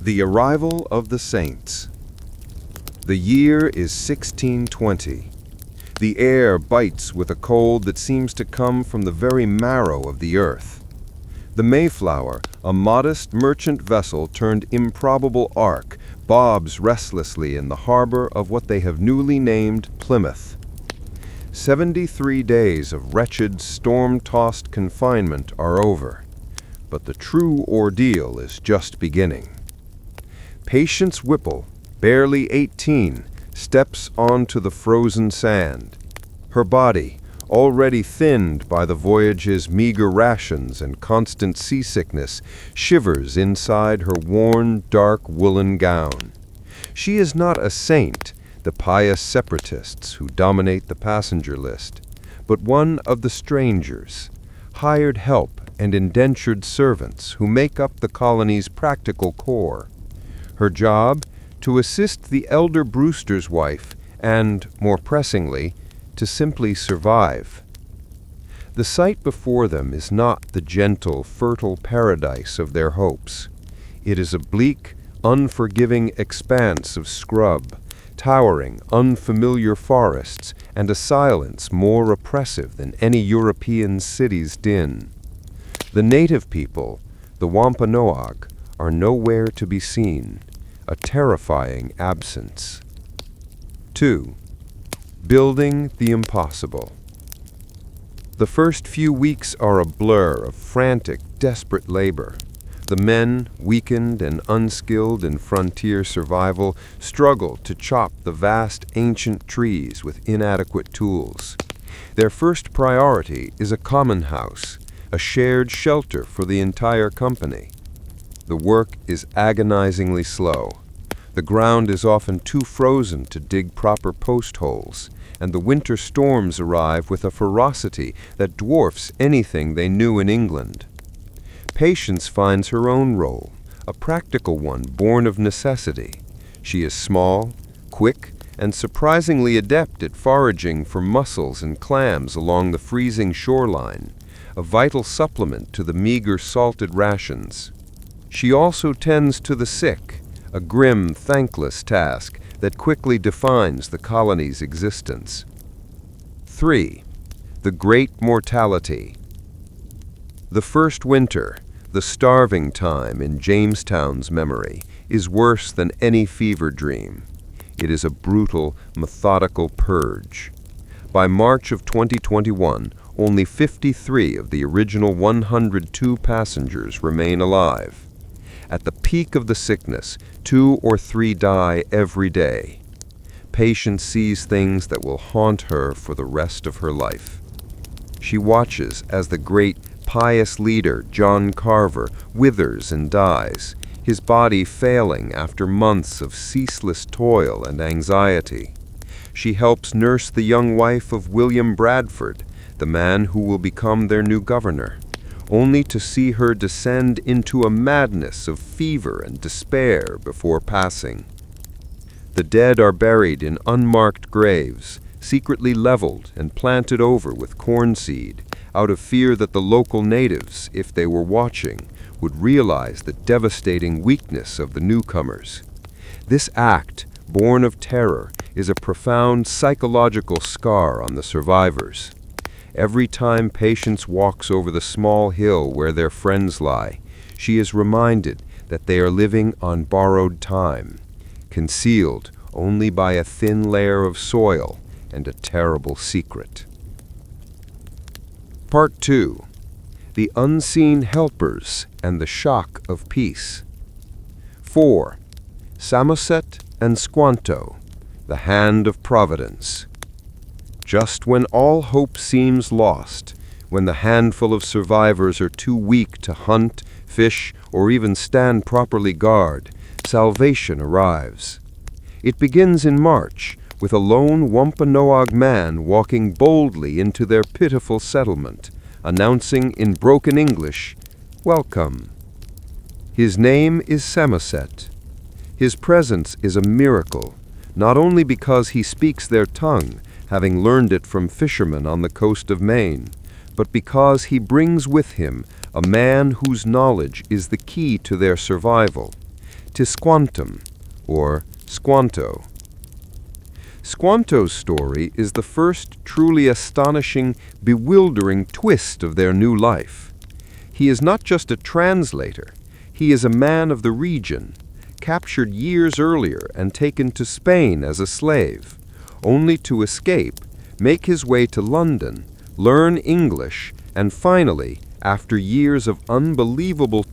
The Arrival of the Saints. The year is 1620. The air bites with a cold that seems to come from the very marrow of the earth. The Mayflower, a modest merchant vessel turned improbable ark, bobs restlessly in the harbor of what they have newly named Plymouth. 73 days of wretched, storm-tossed confinement are over, but the true ordeal is just beginning. Patience Whipple, barely 18, steps onto the frozen sand. Her body, already thinned by the voyage's meager rations and constant seasickness, shivers inside her worn, dark woolen gown. She is not a saint, the pious separatists who dominate the passenger list, but one of the strangers, hired help and indentured servants who make up the colony's practical core. Her job, to assist the elder Brewster's wife and, more pressingly, to simply survive. The sight before them is not the gentle, fertile paradise of their hopes. It is a bleak, unforgiving expanse of scrub, towering, unfamiliar forests, and a silence more oppressive than any European city's din. The native people, the Wampanoag, are nowhere to be seen, a terrifying absence. 2. Building the impossible. The first few weeks are a blur of frantic, desperate labor. The men, weakened and unskilled in frontier survival, struggle to chop the vast ancient trees with inadequate tools. Their first priority is a common house, a shared shelter for the entire company. The work is agonizingly slow. The ground is often too frozen to dig proper post holes, and the winter storms arrive with a ferocity that dwarfs anything they knew in England. Patience finds her own role, a practical one born of necessity. She is small, quick, and surprisingly adept at foraging for mussels and clams along the freezing shoreline, a vital supplement to the meager salted rations. She also tends to the sick, a grim, thankless task that quickly defines the colony's existence. 3. The Great Mortality. The first winter, the starving time in Jamestown's memory, is worse than any fever dream. It is a brutal, methodical purge. By March of 2021, only 53 of the original 102 passengers remain alive. At the peak of the sickness, 2 or 3 die every day. Patience sees things that will haunt her for the rest of her life. She watches as the great, pious leader, John Carver, withers and dies, his body failing after months of ceaseless toil and anxiety. She helps nurse the young wife of William Bradford, the man who will become their new governor, only to see her descend into a madness of fever and despair before passing. The dead are buried in unmarked graves, secretly leveled and planted over with corn seed, out of fear that the local natives, if they were watching, would realize the devastating weakness of the newcomers. This act, born of terror, is a profound psychological scar on the survivors. Every time Patience walks over the small hill where their friends lie, she is reminded that they are living on borrowed time, concealed only by a thin layer of soil and a terrible secret. Part 2. The Unseen Helpers and the Shock of Peace. 4. Samoset and Squanto, the Hand of Providence. Just when all hope seems lost, when the handful of survivors are too weak to hunt, fish, or even stand properly guard, salvation arrives. It begins in March, with a lone Wampanoag man walking boldly into their pitiful settlement, announcing in broken English, "Welcome." His name is Samoset. His presence is a miracle, not only because he speaks their tongue, having learned it from fishermen on the coast of Maine, but because he brings with him a man whose knowledge is the key to their survival, Tisquantum, or Squanto. Squanto's story is the first truly astonishing, bewildering twist of their new life. He is not just a translator, he is a man of the region, captured years earlier and taken to Spain as a slave, only to escape, make his way to London, learn English, and finally, after years of unbelievable